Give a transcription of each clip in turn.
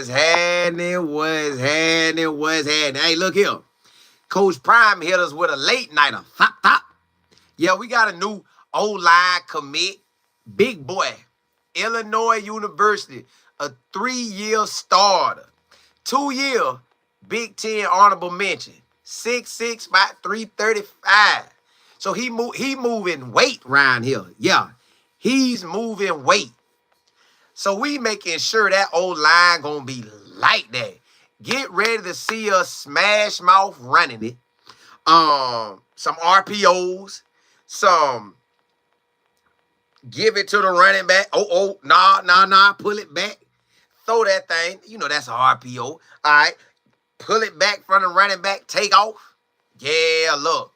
Hey, look here. Coach Prime hit us with a late nighter. Hop, hop. Yeah, we got a new O-line commit. Big boy. Illinois University. A 3-year starter. 2-year Big Ten honorable mention. 6'6", about 335. So he moving weight around here. Yeah, he's moving weight. So we making sure that old line gonna be like that. Get ready to see us smash mouth running it. Some RPOs, some give it to the running back. Nah, pull it back. Throw that thing. You know that's an RPO. All right. Pull it back from the running back. Take off. Yeah, look.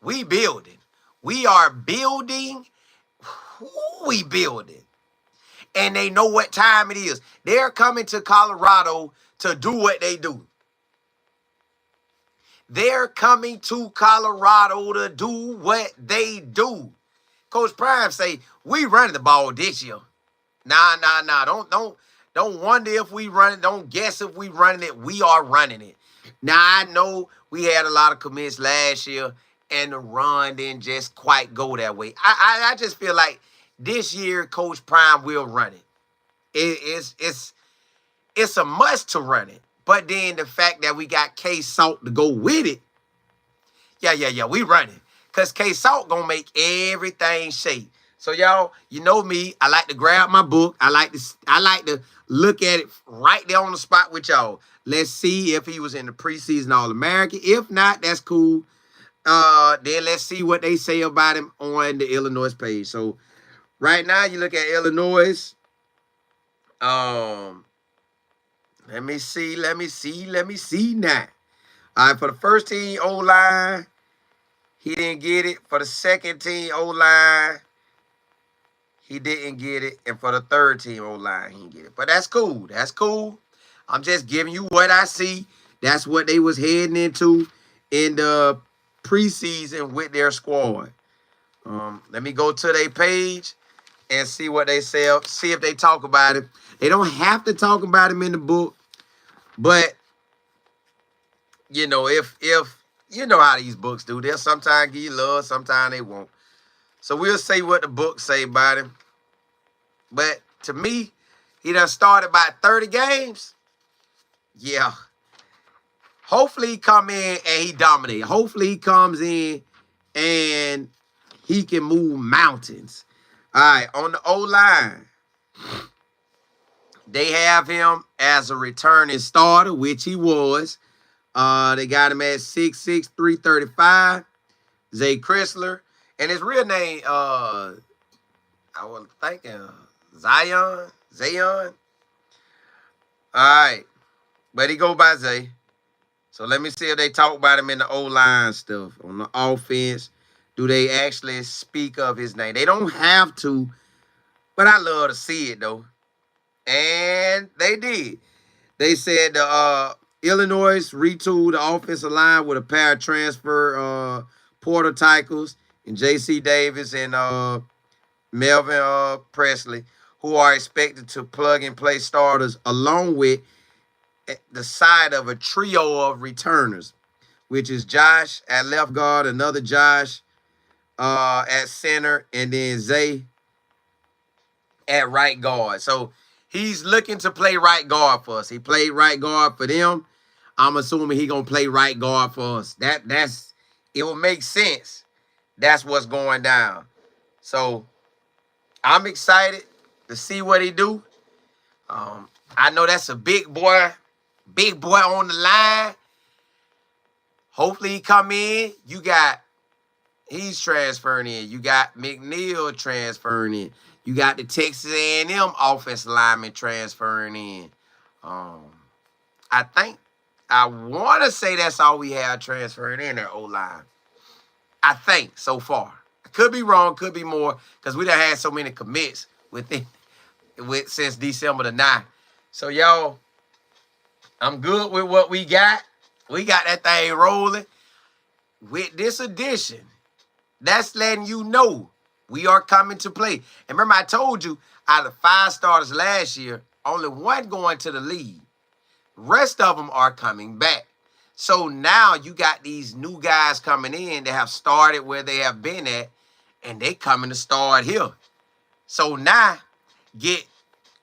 We building. We are building. We building. And they know what time it is. They're coming to Colorado to do what they do. They're coming to Colorado to do what they do. Coach Prime say, we running the ball this year. Nah. Don't wonder if we run it. Don't guess if we running it. We are running it. Now, I know we had a lot of commits last year, and the run didn't just quite go that way. I just feel like this year, Coach Prime will run it. It's a must to run it. But then the fact that we got K-Salt to go with it, yeah, we running. Because K-Salt going to make everything shake. So, y'all, you know me. I like to grab my book. I like to look at it right there on the spot with y'all. Let's see if he was in the preseason All-American. If not, that's cool. Then let's see what they say about him on the Illinois page. So, right now, you look at Illinois. Let me see now. All right, for the first team O-line, he didn't get it. For the second team O-line, he didn't get it. And for the third team O-line, he didn't get it. But that's cool. That's cool. I'm just giving you what I see. That's what they was heading into in the preseason with their squad. Let me go to their page and see what they say. See if they talk about it. They don't have to talk about him in the book. But, you know, if you know how these books do, they'll sometimes give you love, sometimes they won't. So we'll say what the books say about him. But to me, he done started about 30 games. Yeah. Hopefully he come in and he dominate. Hopefully he comes in and he can move mountains. All right, on the O-line, they have him as a returning starter, which he was. They got him at 6'6", 335. Zay CRISLER. And his real name, I was thinking Zion. All right. But he go by Zay. So let me see if they talk about him in the O-line stuff. On the offense, do they actually speak of his name? They don't have to, but I love to see it, though. And they did. They said Illinois retooled the offensive line with a pair of transfer portal tackles and J.C. Davis and Melvin Presley, who are expected to plug-and-play starters along with the side of a trio of returners, which is Josh at left guard, another Josh at center, and then Zay at right guard. So he's looking to play right guard for us. He played right guard for them. I'm assuming he gonna play right guard for us. That's it will make sense. That's what's going down. So I'm excited to see what he do. I know that's a big boy on the line. Hopefully he come in. He's transferring in. You got McNeil transferring in. You got the Texas A&M offensive lineman transferring in. I want to say that's all we have transferring in there, O-line. I think so far. I could be wrong, could be more, because we done had so many commits since December the 9th. So, y'all, I'm good with what we got. We got that thing rolling. With this edition, that's letting you know we are coming to play. And remember, I told you, out of 5 starters last year, only 1 going to the league. Rest of them are coming back. So now you got these new guys coming in that have started where they have been at, and they coming to start here. So now,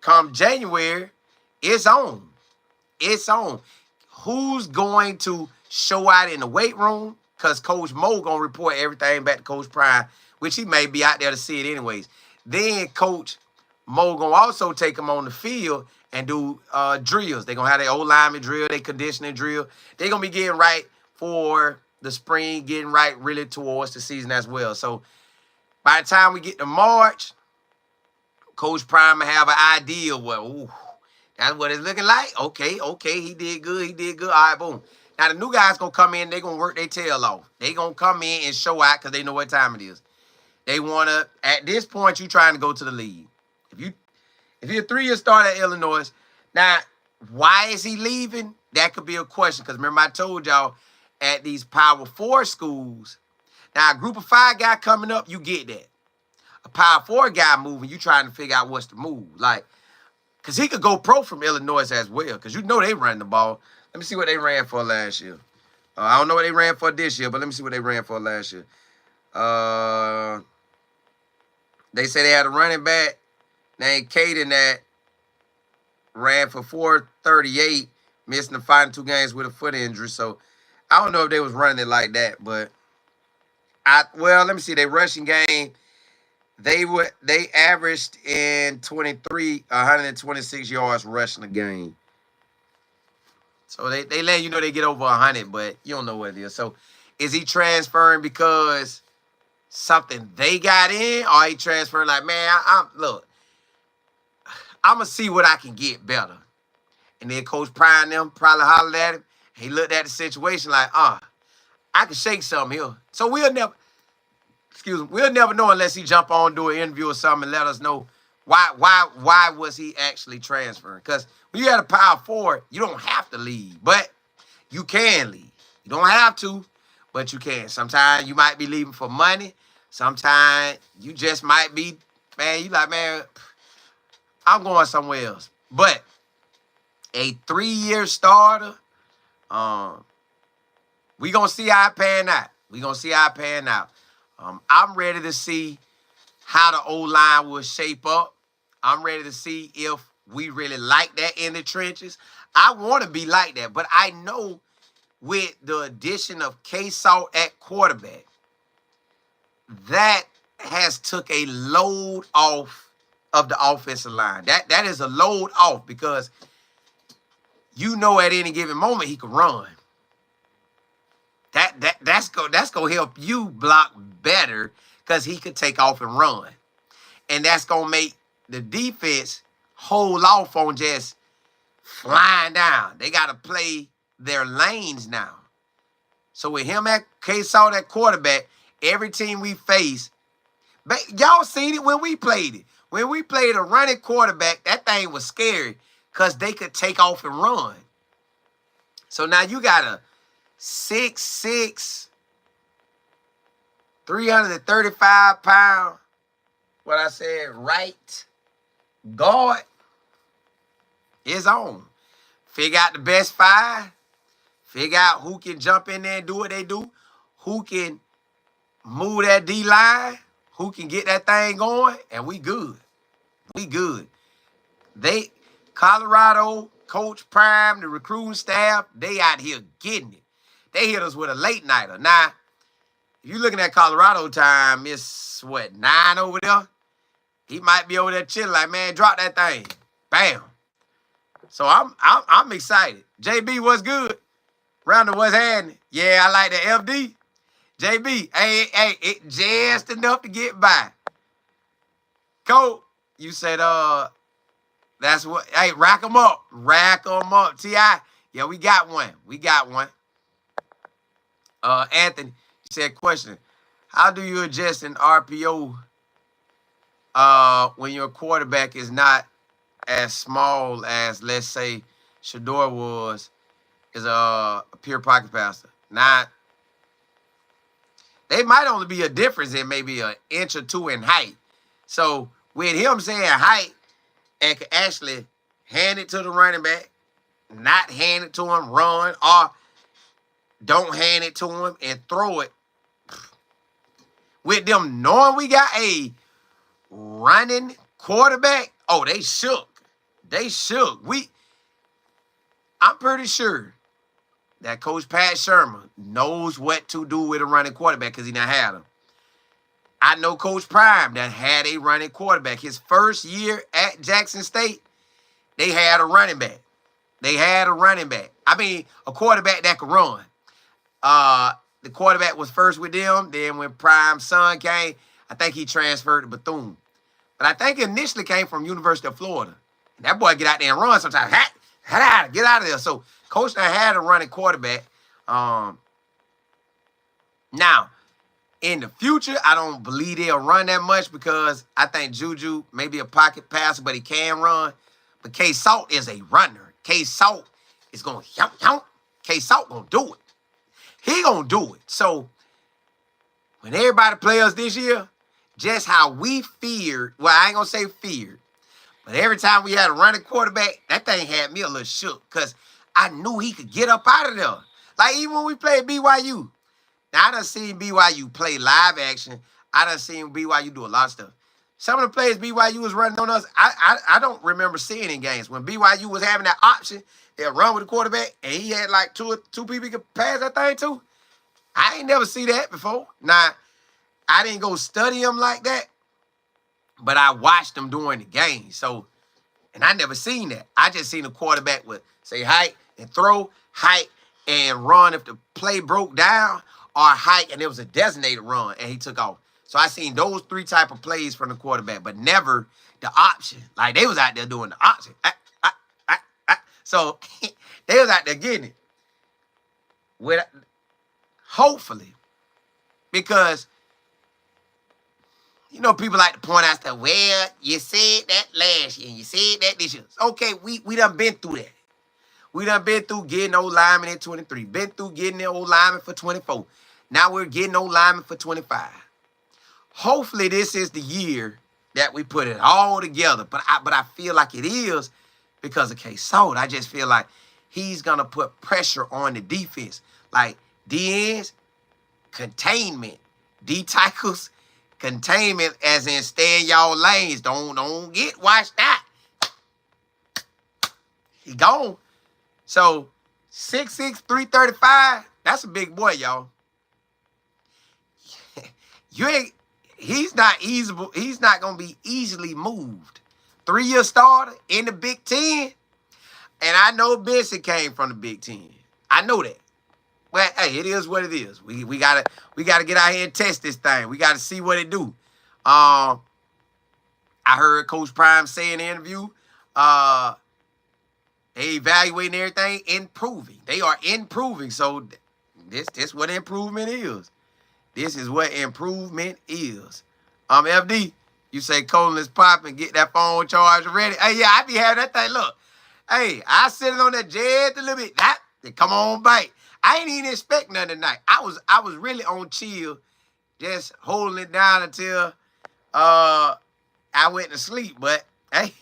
come January, it's on. It's on. Who's going to show out in the weight room? Because Coach Mo going to report everything back to Coach Prime, which he may be out there to see it anyways. Then Coach Mo going to also take them on the field and do drills. They're going to have their old lineman drill, their conditioning drill. They're going to be getting right for the spring, getting right really towards the season as well. So by the time we get to March, Coach Prime will have an idea of what, that's what it's looking like. Okay, he did good. All right, boom. Now, the new guys going to come in, they're going to work their tail off. They're going to come in and show out because they know what time it is. They want to, at this point, you trying to go to the league. If you're a 3-year starter at Illinois, now, why is he leaving? That could be a question because remember I told y'all at these Power 4 schools, now a group of 5 guy coming up, you get that. A Power 4 guy moving, you trying to figure out what's the move. Like, because he could go pro from Illinois as well because you know they run the ball. Let me see what they ran for last year. I don't know what they ran for this year, but let me see what they ran for last year. They say they had a running back named Caden that ran for 438, missing the final 2 games with a foot injury. So I don't know if they was running it like that, but let me see. Their rushing game, they averaged in 23 126 yards rushing a game. So they let you know they get over 100, but you don't know what it is. So is he transferring because something they got in, or he transferring like, man, look, I'm going to see what I can get better. And then Coach Prime them probably hollered at him. He looked at the situation like, I can shake something here. So we'll never know unless he jump on, do an interview or something and let us know why was he actually transferring. Because when you had a Power 4, you don't have to leave, but you can leave. You don't have to, but you can. Sometimes you might be leaving for money. Sometimes you just might be, man, you like, man, I'm going somewhere else. But a 3-year starter, we going to see how it pan out. I'm ready to see how the O-line will shape up. I'm ready to see if we really like that in the trenches. I want to be like that, but I know with the addition of K-Salt at quarterback, that has took a load off of the offensive line. That is a load off because you know at any given moment he can run. That's gonna help you block better because he could take off and run. And that's gonna make the defense hold off on just flying down. They gotta play their lanes now. So with him at K-Salt at quarterback, every team we face, y'all seen it when we played it. When we played a running quarterback, that thing was scary because they could take off and run. So now you got a 6'6", 335-pound, what I said, right guard is on. Figure out the best 5. Figure out who can jump in there and do what they do. Who can move that D-line. Who can get that thing going. And we good. We good. Colorado, Coach Prime, the recruiting staff, they out here getting it. They hit us with a late nighter. Now, if you're looking at Colorado time, it's what, 9 over there? He might be over there chilling like, man, drop that thing. Bam. So I'm excited. JB, what's good? Rounder, what's happening? Yeah, I like the FD. JB, hey, it just enough to get by. Coach, you said, that's what, hey, rack them up. Rack them up. T.I., yeah, we got one. Anthony, you said, question, how do you adjust an RPO when your quarterback is not as small as, let's say, Shador is a pure pocket passer? Now, they might only be a difference in maybe an inch or 2 in height. So with him saying height and could actually hand it to the running back, not hand it to him, run, or don't hand it to him and throw it. With them knowing we got a running quarterback, oh, they shook. They shook. I'm pretty sure that Coach Pat Shermer knows what to do with a running quarterback because he done had him. I know Coach Prime that had a running quarterback. His first year at Jackson State, they had a running back. They had a running back. I mean, a quarterback that could run. The quarterback was first with them. Then when Prime's son came, I think he transferred to Bethune. But I think initially came from University of Florida. And that boy get out there and run sometimes. Get out of there. So Coach done had a running quarterback. Now, in the future, I don't believe they'll run that much because I think Juju may be a pocket passer, but he can run. But K-Salt is a runner. K-Salt is going to yump. K-Salt going to do it. He going to do it. So, when everybody play us this year, just how we feared, well, I ain't going to say feared, but every time we had a running quarterback, that thing had me a little shook because I knew he could get up out of there. Like, even when we played BYU. Now, I done seen BYU play live action. I done seen BYU do a lot of stuff. Some of the plays BYU was running on us, I don't remember seeing in games. When BYU was having that option, they'll run with the quarterback, and he had like two people he could pass that thing to. I ain't never see that before. Now, I didn't go study him like that, but I watched him during the game. So, and I never seen that. I just seen the quarterback would say hike and throw, hike and run if the play broke down, or hike and it was a designated run and he took off. So I seen those three type of plays from the quarterback, but never the option. Like they was out there doing the option. So they was out there getting it. With hopefully, because you know people like to point out that, well, you said that last year, and you said that this year. Okay, we done been through that. We done been through getting old linemen in 23. Been through getting the old linemen for 24. Now we're getting old linemen for 25. Hopefully this is the year that we put it all together. But I feel like it is because of K-Salt. I just feel like he's going to put pressure on the defense. Like D-ends, containment. D-tackles, containment as in stay in y'all lanes. Don't get washed out. He gone. So 6'6", 335, that's a big boy, y'all. He's not gonna be easily moved. 3-year starter in the Big Ten. And I know Benson came from the Big Ten. I know that. Well, hey, it is what it is. We gotta get out here and test this thing. We gotta see what it do. I heard Coach Prime say in the interview, they evaluating everything, improving. They are improving. So this what improvement is. This is what improvement is. FD, you say Colin is popping, get that phone charge ready. Hey, yeah, I be having that thing. Look, hey, I sit on that jet a little bit. Come on, bite. I ain't even expect nothing tonight. I was really on chill, just holding it down until I went to sleep. But hey,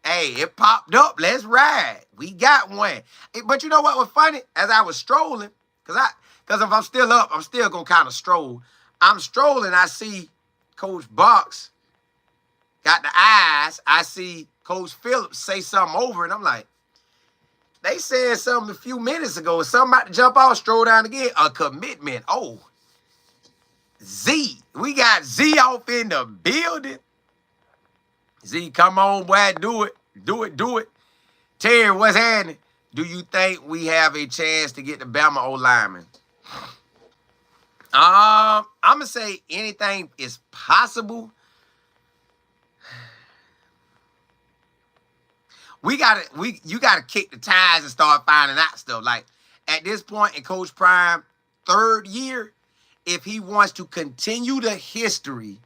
it popped up. Let's ride. We got one. But you know what was funny? As I was strolling, because if I'm still up, I'm still going to kind of stroll. I'm strolling. I see Coach Box got the eyes. I see Coach Phillips say something over, and I'm like, they said something a few minutes ago. Something about to jump off, stroll down again. A commitment. Oh, Z. We got Z off in the building. Z, come on, boy. Do it. Do it. Terry, what's happening? Do you think we have a chance to get the Bama O-lineman? I'm going to say anything is possible. You gotta kick the tires and start finding out stuff. Like at this point in Coach Prime, 3rd year, if he wants to continue the history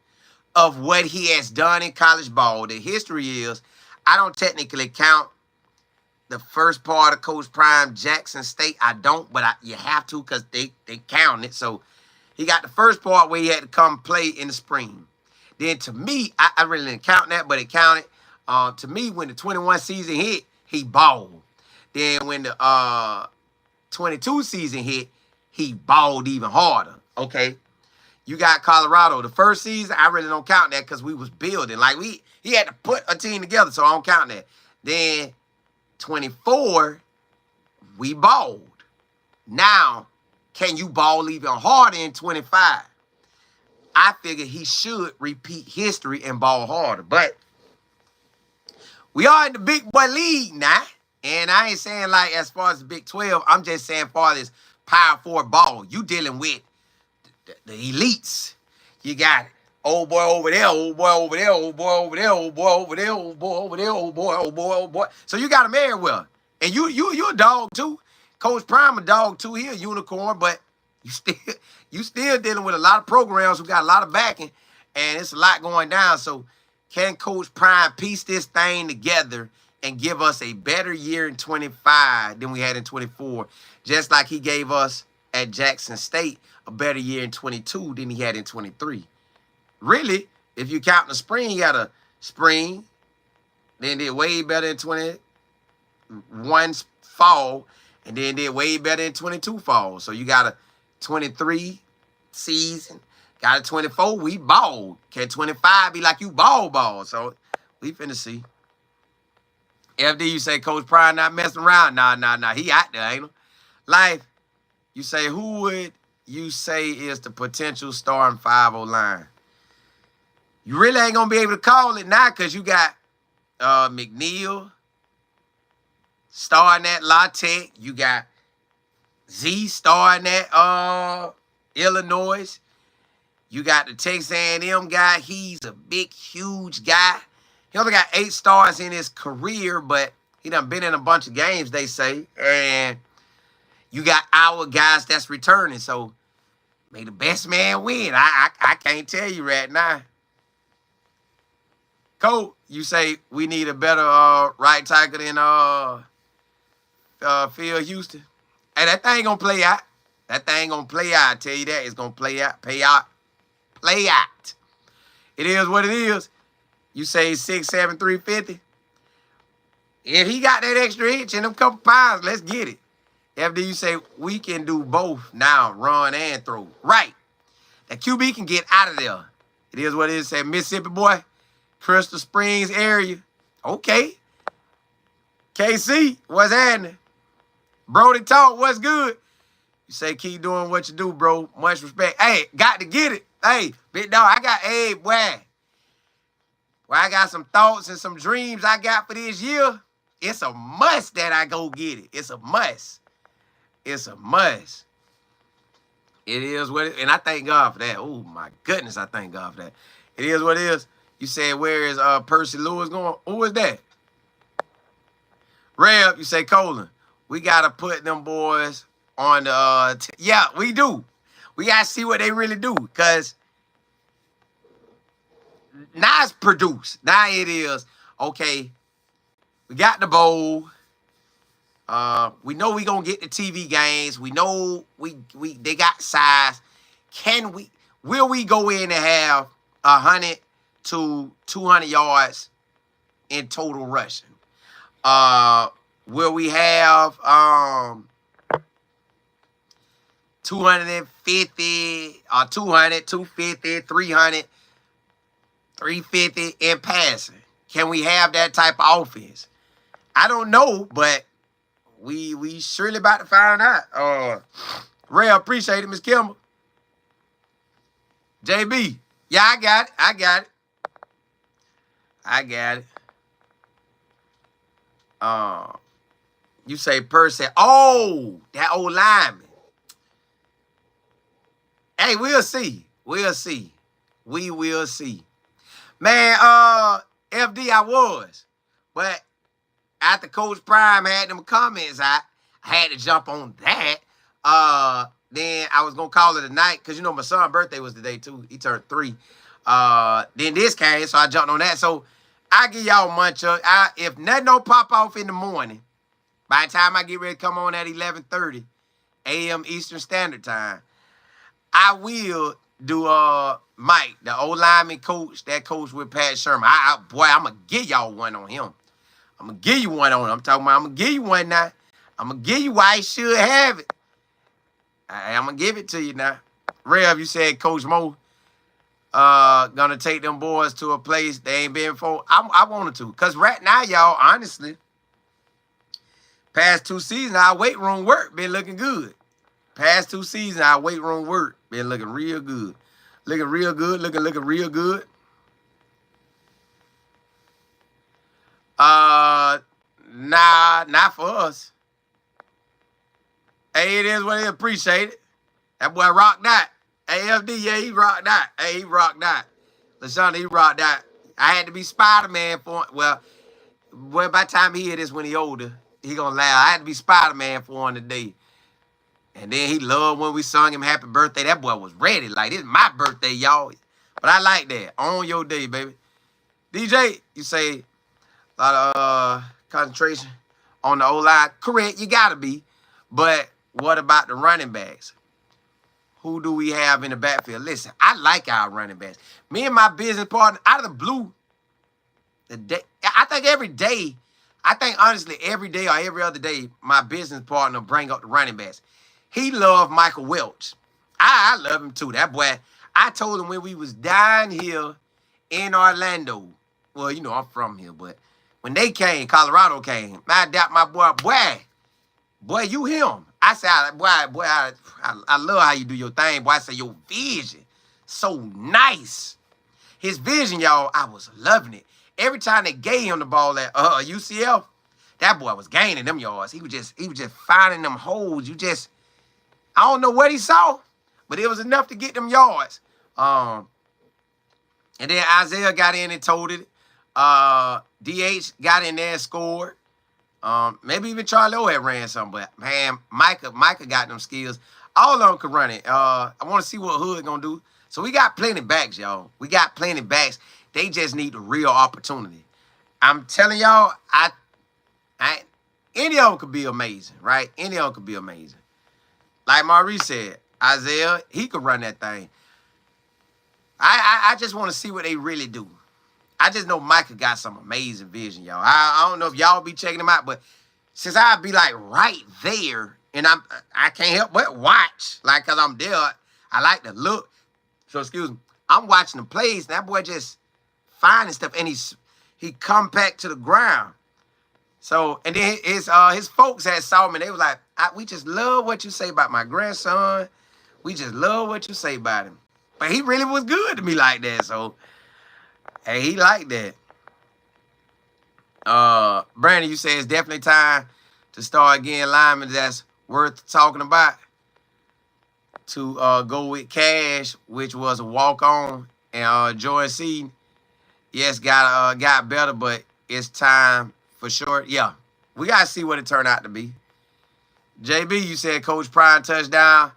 of what he has done in college ball, the history is, I don't technically count the first part of Coach Prime, Jackson State. I don't, but you have to because they count it. So he got the first part where he had to come play in the spring. Then to me, I really didn't count that, but it counted. To me, when the 21 season hit, he balled. Then when the 22 season hit, he balled even harder. Okay. You got Colorado. The first season, I really don't count that because we was building. Like he had to put a team together, so I don't count that. Then 24, we balled. Now, can you ball even harder in 25? I figure he should repeat history and ball harder. But we are in the big boy league now. And I ain't saying like as far as the Big 12. I'm just saying far as Power 4 ball. You dealing with the elites. You got old boy over there, old boy over there, old boy over there, old boy over there, old boy over there, old boy, old boy, old boy. So you got them everywhere. And you a dog too. Coach Prime a dog too. He a unicorn, but you still dealing with a lot of programs who got a lot of backing, and it's a lot going down. So can Coach Prime piece this thing together and give us a better year in 25 than we had in 24, just like he gave us at Jackson State a better year in 22 than he had in 23? Really, if you count the spring, he had a spring, then did way better in 21 fall, and then did way better in 22 fall. So you got a 23 season, got a 24, we ball. Can 25 be like you ball? So we finna see. FD, you say Coach Prime not messing around? Nah. He out there, ain't he? Life, you say, who would you say is the potential starting 5-0 line? You really ain't going to be able to call it now because you got McNeil starting at La Tech. You got Z starting at Illinois. You got the Texas A&M guy. He's a big, huge guy. He only got 8 stars in his career, but he done been in a bunch of games, they say. And you got our guys that's returning. So may the best man win. I can't tell you right now. Cole, you say we need a better right tackle than Phil Houston. Hey, that thing gonna play out. That thing gonna play out. I tell you that. It's gonna play out. Play out. It is what it is. You say 6'7", 350. If he got that extra inch and them couple pounds, let's get it. After you say we can do both now, run and throw. Right. That QB can get out of there. It is what it is. Say Mississippi boy, Crystal Springs area. Okay. KC, what's happening? Brody Talk, what's good? You say keep doing what you do, bro. Much respect. Hey, got to get it. Hey, big dog, boy, I got some thoughts and some dreams I got for this year. It's a must that I go get it. It's a must. It's a must. It is what it is. And I thank God for that. Oh, my goodness, I thank God for that. It is what it is. You said, where is Percy Lewis going? Who is that? Reb, you say, Colin, we got to put them boys on the... yeah, we do. We got to see what they really do. Because now it's produced. Now it is, okay, we got the bowl. We know we gonna get the TV games. We know they got size. Will we go in and have 100 to 200 yards in total rushing? Will we have 250 or 200, 250, 300, 350 in passing? Can we have that type of offense? I don't know, but we surely about to find out. Ray, appreciate it, Miss Kimball. JB, yeah, I got it. You say Percy. Oh, that old lineman. Hey, we'll see. We will see. Man, FD, I was. But after Coach Prime had them comments, I had to jump on that. Then I was going to call it a night because, you know, my son's birthday was today, too. He turned 3. Then this came, so I jumped on that. So I give y'all a munch of, if nothing don't pop off in the morning, by the time I get ready to come on at 11:30 a.m. Eastern Standard Time, I will do Mike, the old lineman coach, that coach with Pat Sherman. Boy, I'm going to give y'all one on him. I'm going to give you one on him. I'm going to give you one now. I'm going to give you why he should have it. I'm going to give it to you now. Rev, you said Coach Mo gonna take them boys to a place they ain't been before. I wanted to. Because right now, y'all, honestly, past 2 seasons, our weight room work been looking good. Past 2 seasons, our weight room work been looking real good. Looking real good. Looking real good. Nah, not for us. Hey, it is what they appreciate it. That boy rocked out. AFD, yeah, he rocked out. Hey, he rocked out. LaShawn, he rocked out. I had to be Spider-Man for him. Well, by the time he hear this when he older, he gonna laugh. I had to be Spider-Man for him today. And then he loved when we sung him happy birthday. That boy was ready. Like, this is my birthday, y'all. But I like that. On your day, baby. DJ, you say a lot of concentration on the O-line. Correct, you gotta be. But what about the running backs? Who do we have in the backfield? Listen, I like our running backs. Me and my business partner, out of the blue, I think honestly, every day or every other day, my business partner bring up the running backs. He loved Michael Welch. I love him too. That boy, I told him when we was down here in Orlando. Well, you know, I'm from here, but when they came, Colorado came, I doubt my boy, you him. I said, I love how you do your thing. Boy, I said, your vision, so nice. His vision, y'all, I was loving it. Every time they gave him the ball at UCF, that boy was gaining them yards. He was just finding them holes. I don't know what he saw, but it was enough to get them yards. And then Isaiah got in and told it. DH got in there and scored. Maybe even Charlie O had ran something, but man, Micah got them skills. All of them could run it. I want to see what Hood gonna do. So we got plenty backs, y'all. We got plenty backs. They just need the real opportunity. I'm telling y'all, any of them could be amazing, right? Any of them could be amazing. Like Maurice said, Isaiah, he could run that thing. I just want to see what they really do. I just know Micah got some amazing vision, y'all. I don't know if y'all be checking him out, but since I be like right there, and I can't help but watch, like, cause I'm there, I like to look. So excuse me, I'm watching the plays, and that boy just finding stuff, and he come back to the ground. So, and then his folks had saw me, and they was like, we just love what you say about my grandson. We just love what you say about him. But he really was good to me like that, so. Hey, he like that. Brandon, you say it's definitely time to start getting linemen that's worth talking about. To go with Cash, which was a walk-on, and Jordan Seaton, yes, got better, but it's time for sure. Yeah, we gotta see what it turned out to be. JB, you said Coach Prime touchdown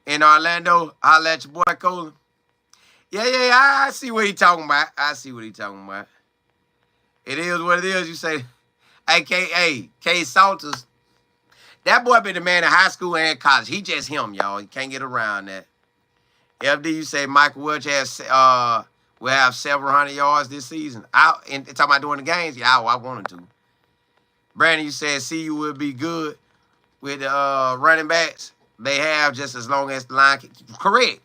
in Orlando. Holla at your boy, Colin. Yeah, I see what he talking about. It is what it is. You say, AKA K Salters. That boy been the man in high school and college. He just him, y'all. You can't get around that. FD, you say Michael Welch will have several hundred yards this season. And talking about doing the games, yeah, I wanted to. Brandon, you said CU will be good with the running backs. They have just as long as the line can. Correct.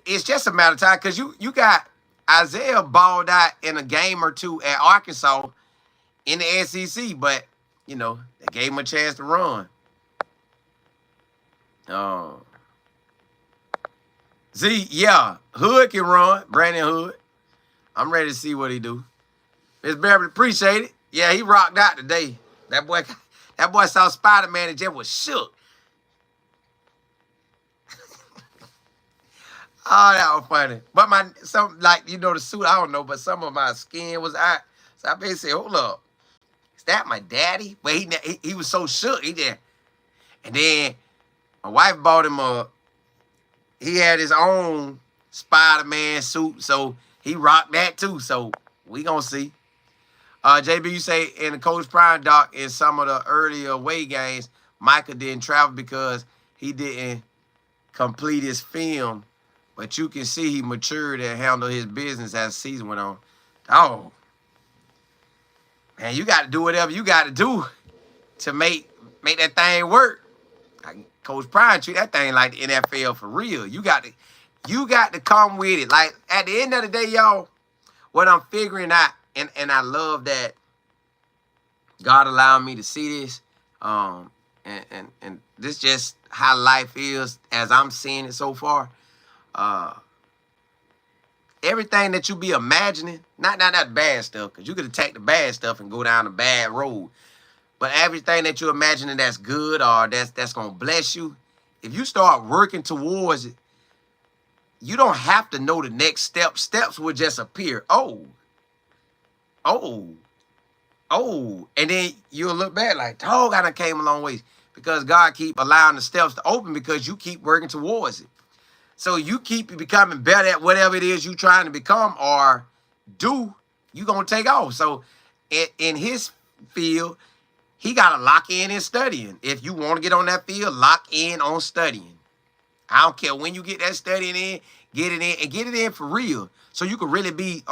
It's just a matter of time because you got Isaiah balled out in a game or two at Arkansas in the SEC, but, you know, they gave him a chance to run. Z, yeah, Hood can run. Brandon Hood. I'm ready to see what he do. Miss Beverly, appreciate it. Yeah, he rocked out today. That boy saw Spider-Man and just was shook. Oh, that was funny. But the suit, I don't know, but some of my skin was out. So I basically said, hold up. Is that my daddy? But he was so shook. He did. And then my wife bought him he had his own Spider-Man suit, so he rocked that too. So we gonna see. JB, you say in the Coach Prime doc in some of the earlier away games, Micah didn't travel because he didn't complete his film. But you can see he matured and handled his business as the season went on. Oh, man, you got to do whatever you got to do to make make that thing work. Coach Prime treat that thing like the NFL for real. You got to come with it. Like at the end of the day, y'all, what I'm figuring out, and I love that God allowed me to see this. And this just how life is as I'm seeing it so far. Everything that you be imagining, not bad stuff, because you could attack the bad stuff and go down the bad road. But everything that you're imagining that's good or that's gonna bless you, if you start working towards it, you don't have to know the next step. Steps will just appear. Oh. And then you'll look back like, dog, I done came a long ways. Because God keep allowing the steps to open because you keep working towards it. So you keep becoming better at whatever it is you're trying to become or do, you're going to take off. So in his field, he got to lock in studying. If you want to get on that field, lock in on studying. I don't care when you get that studying in, get it in, and get it in for real. So you can really be,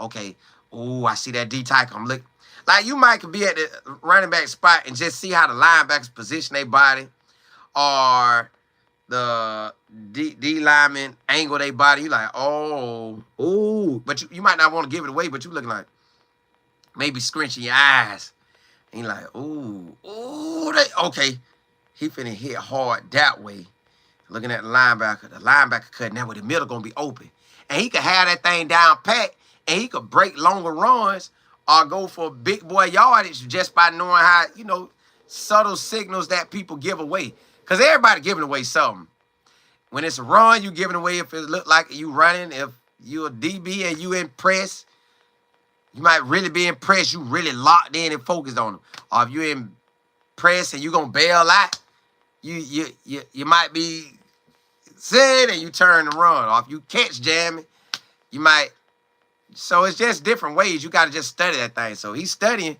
okay. Oh, I see that D type. I'm looking. Like you might could be at the running back spot and just see how the linebackers position their body or the D lineman angle their body. You like, but you might not want to give it away, but you looking like maybe scrunching your eyes. And you like, okay. He finna hit hard that way. Looking at the linebacker cutting that way. The middle gonna be open. And he could have that thing down pat and he could break longer runs or go for big boy yardage just by knowing how, subtle signals that people give away. Because everybody giving away something. When it's a run, you giving away if it look like you running. If you're a DB and you impressed, you might really be impressed. You really locked in and focused on them. Or if you're impressed and you're going to bail out, you might be sitting and you turn and run. Or if you catch jamming, you might. So it's just different ways. You got to just study that thing. So he's studying.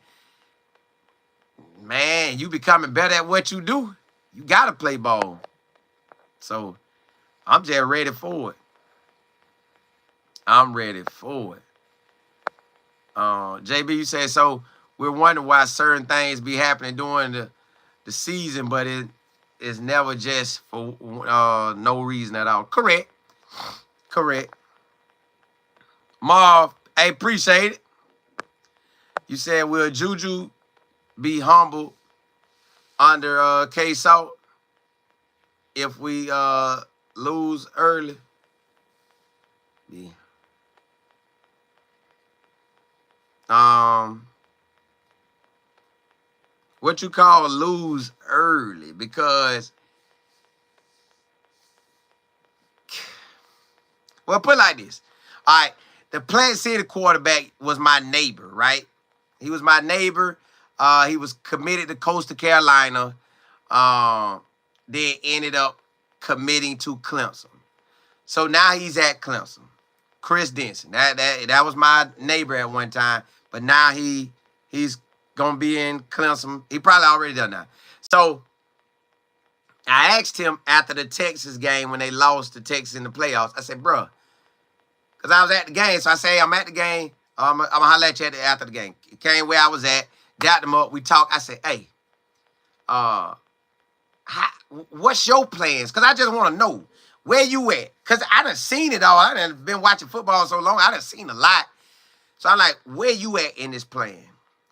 Man, you becoming better at what you do. You got to play ball. So I'm just ready for it. I'm ready for it. JB, you said, so we're wondering why certain things be happening during the season, but it's never just for no reason at all. Correct. Marv, I appreciate it. You said, will Juju be humble under K-Salt if we lose early? Yeah. What you call lose early? Because, well, put it like this. All right, the Plant City quarterback was my neighbor, right? He was my neighbor. He was committed to Coastal Carolina. Then ended up committing to Clemson. So now he's at Clemson. Chris Denson. That was my neighbor at one time. But now he's going to be in Clemson. He probably already done that. So I asked him after the Texas game when they lost to Texas in the playoffs. I said, bro, because I was at the game. So I say, I'm at the game. I'm going to holler at you after the game. He came where I was at. Dapped him up. We talked. I said, hey, what's your plans? Because I just want to know where you at. Because I done seen it all. I done been watching football so long. I done seen a lot. So I'm like, where you at in this plan?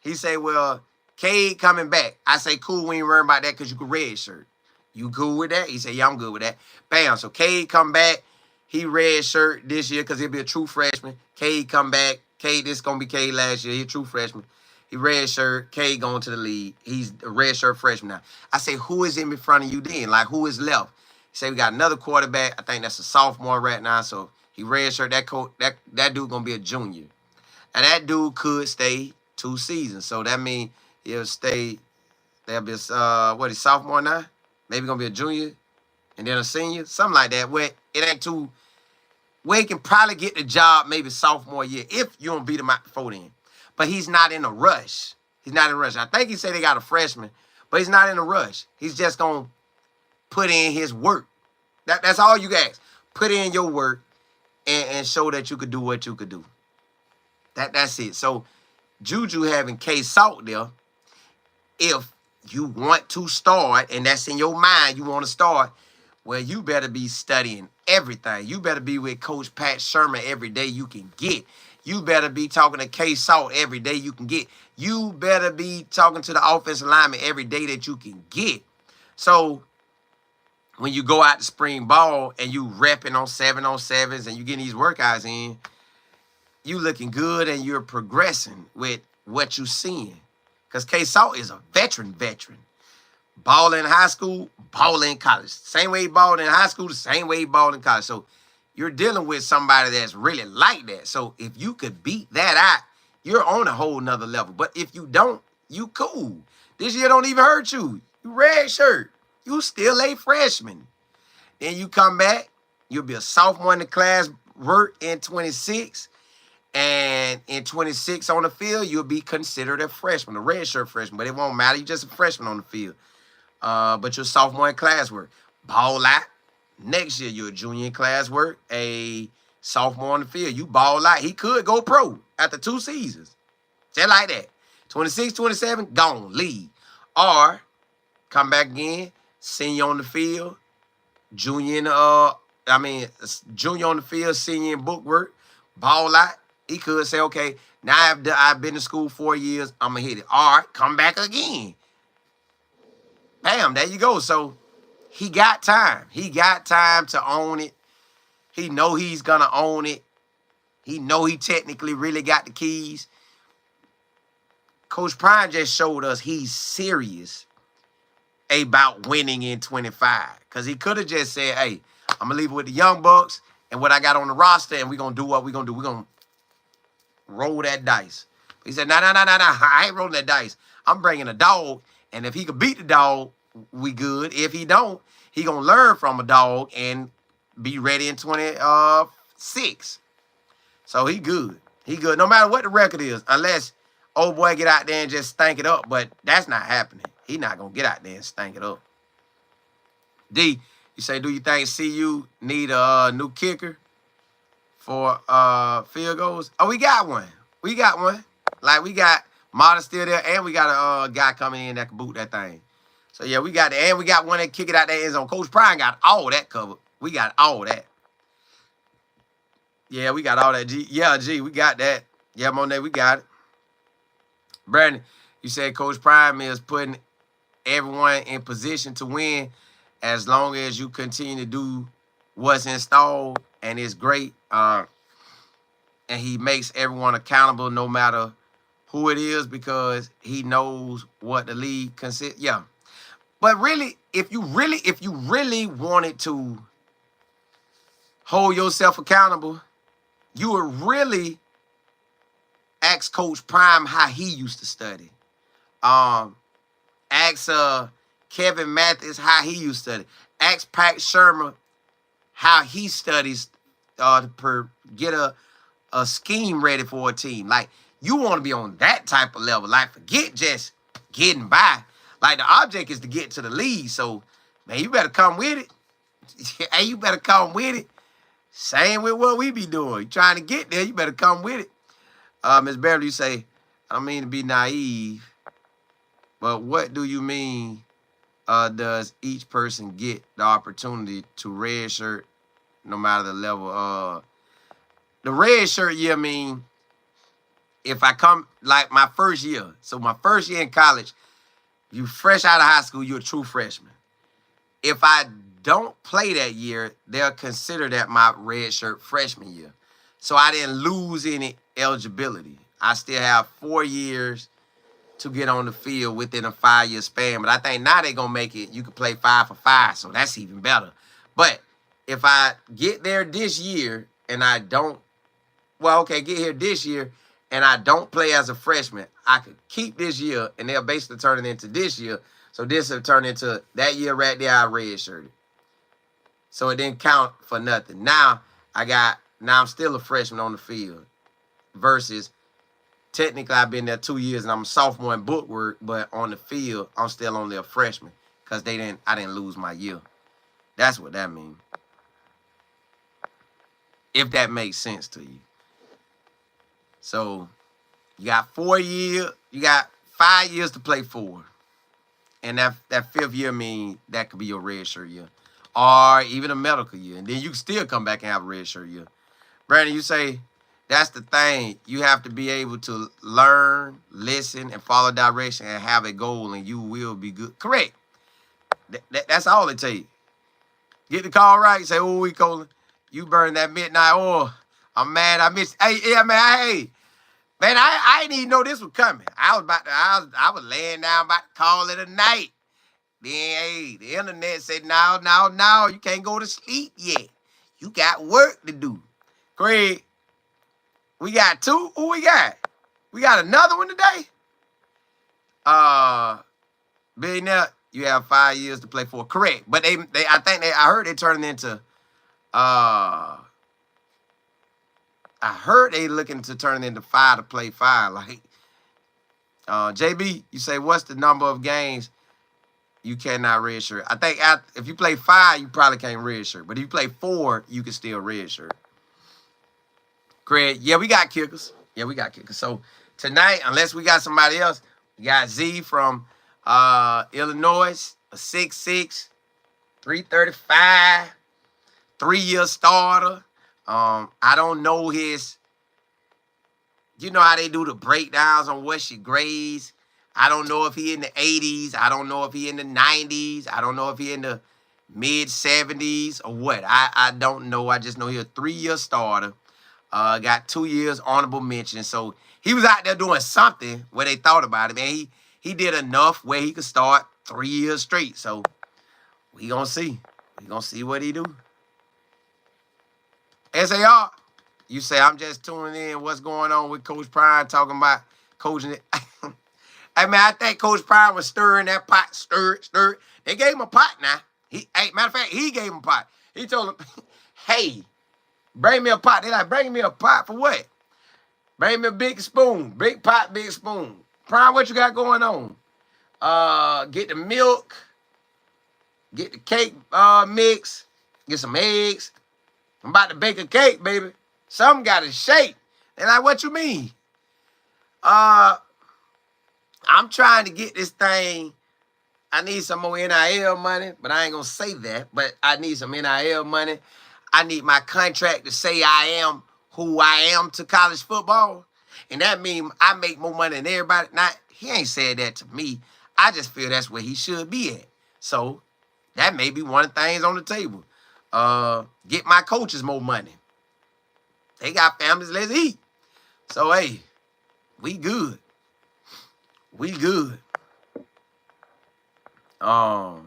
He say, well, Cade coming back. I say, cool, we ain't worrying about that because you can red shirt. You cool with that? He said, yeah, I'm good with that. Bam. So Cade come back. He red shirt this year because he'll be a true freshman. Cade come back. Cade, this going to be Cade last year. He a true freshman. He red shirt. Cade going to the league. He's a red shirt freshman now. I say, who is in front of you then? Like, who is left? He said, we got another quarterback. I think that's a sophomore right now. So he red shirt. That dude going to be a junior. And that dude could stay 2 seasons. So that means he'll stay. There'll be he's sophomore now? Maybe going to be a junior and then a senior. Something like that. Where it ain't too. Where he can probably get the job maybe sophomore year if you don't beat him out before then. But he's not in a rush. He's not in a rush. I think he said they got a freshman, but he's not in a rush. He's just going to put in his work. That's all you guys. Put in your work and show that you could do what you could do. That's it. So Juju having K-Salt there, if you want to start, and that's in your mind, you want to start, well, you better be studying everything. You better be with Coach Pat Sherman every day you can get. You better be talking to K Salt every day you can get. You better be talking to the offensive lineman every day that you can get. So when you go out to spring ball and you repping on 7-on-7s and you getting these workouts in, you looking good and you're progressing with what you seeing. Because K Salt is a veteran. Ball in high school, ball in college. Same way he balled in high school, the same way he balled in college. So you're dealing with somebody that's really like that. So if you could beat that out, you're on a whole nother level. But if you don't, you cool. This year don't even hurt you. You red shirt. You still a freshman. Then you come back, you'll be a sophomore in the class, work in 26. And in 26 on the field, you'll be considered a freshman, a red shirt freshman. But it won't matter. You're just a freshman on the field. But you're a sophomore in classwork. Ball out. Next year, you're a junior in classwork, a sophomore on the field. You ball out. He could go pro after 2 seasons. Just like that. 26, 27, gone, leave. Or come back again, senior on the field, junior on the field, senior in bookwork, ball out. He could say, okay, now I've been to school 4 years, I'm going to hit it. All right, come back again. Bam, there you go. So he got time. He got time to own it. He know he's going to own it. He know he technically really got the keys. Coach Prime just showed us he's serious about winning in 25. Because he could have just said, hey, I'm going to leave it with the Young Bucks and what I got on the roster, and we're going to do what we're going to do. We're going to roll that dice. He said, no, I ain't rolling that dice. I'm bringing a dog, and if he could beat the dog, we good. If he don't, he going to learn from a dog and be ready in 26. So he good. He good no matter what the record is, unless old boy get out there and just stank it up, but that's not happening. He not going to get out there and stank it up. D, you say, do you think CU need a new kicker for field goals? Oh, we got one. We got one. Like, we got Martin still there, and we got a guy coming in that can boot that thing. So, yeah, we got that. And we got one that kick it out that end zone. Coach Prime got all that covered. We got all that. Yeah, we got all that. G. Yeah, G, we got that. Yeah, Monet, we got it. Brandon, you said Coach Prime is putting everyone in position to win as long as you continue to do what's installed, and it's great. And he makes everyone accountable no matter who it is because he knows what the league consists. Yeah. But really, if you really wanted to hold yourself accountable, you would really ask Coach Prime how he used to study. Ask Kevin Mathis how he used to study. Ask Pat Sherman how he studies to get a scheme ready for a team. Like, you want to be on that type of level. Like, forget just getting by. Like, the object is to get to the league. So, man, you better come with it. Hey, you better come with it. Same with what we be doing. You trying to get there, you better come with it. Ms. Beverly, you say, I don't mean to be naive, but what do you mean does each person get the opportunity to redshirt no matter the level? The red shirt year mean if I come, like my first year. So my first year in college, you fresh out of high school, you're a true freshman. If I don't play that year, they'll consider that my red shirt freshman year. So I didn't lose any eligibility. I still have 4 years to get on the field within a 5-year span. But I think now they're going to make it, you can play 5 for 5, so that's even better. But if I get there this year and I don't, get here this year and I don't play as a freshman, I could keep this year and they'll basically turn it into this year. So this will turn into that year right there I redshirted. So it didn't count for nothing. Now I'm still a freshman on the field versus technically I've been there 2 years and I'm a sophomore in bookwork, but on the field, I'm still only a freshman because I didn't lose my year. That's what that means. If that makes sense to you. So you got 4 years, you got 5 years to play 4. And that 5th year mean that could be your red shirt year. Or even a medical year. And then you can still come back and have a red shirt year. Brandon, you say that's the thing. You have to be able to learn, listen, and follow direction and have a goal, and you will be good. Correct. That's all it takes. Get the call right. Say, oh, we Colin, you burn that midnight oil. I'm mad. I missed. Hey, yeah, man. Hey, man. I didn't even know this was coming. I was laying down about to call it a night. Then, hey, the internet said, no, you can't go to sleep yet. You got work to do. Craig, we got 2. Who we got? We got another one today. Billionaire, you have 5 years to play for. Correct. But I heard they turning into, I heard they looking to turn into 5 to play 5. Like, JB, you say, what's the number of games you cannot redshirt? I think if you play 5, you probably can't redshirt. But if you play 4, you can still redshirt. Craig, yeah, we got kickers. So tonight, unless we got somebody else, we got Z from Illinois, a 6'6", 335, 3-year starter. I don't know his, you know how they do the breakdowns on what she grades. I don't know if he in the 80s. I don't know if he in the 90s. I don't know if he in the mid 70s or what. I don't know. I just know he a 3-year starter. Got 2 years honorable mention. So he was out there doing something where they thought about it. Man, he did enough where he could start 3 years straight. So we gonna see. We gonna see what he do. SAR, you say I'm just tuning in. What's going on with Coach Prime talking about coaching it? Hey man, I think Coach Prime was stirring that pot. Stir. They gave him a pot now. Matter of fact, he gave him a pot. He told him, hey, bring me a pot. They like, bring me a pot for what? Bring me a big spoon. Big pot, big spoon. Prime, what you got going on? Get the milk. Get the cake mix. Get some eggs. I'm about to bake a cake, baby. Something got to shake. They're like, what you mean? I'm trying to get this thing. I need some more NIL money, but I ain't going to say that. But I need some NIL money. I need my contract to say I am who I am to college football. And that means I make more money than everybody. Now, he ain't said that to me. I just feel that's where he should be at. So that may be one of the things on the table. Get my coaches more money. They got families, let's eat. So, hey, we good. We good. And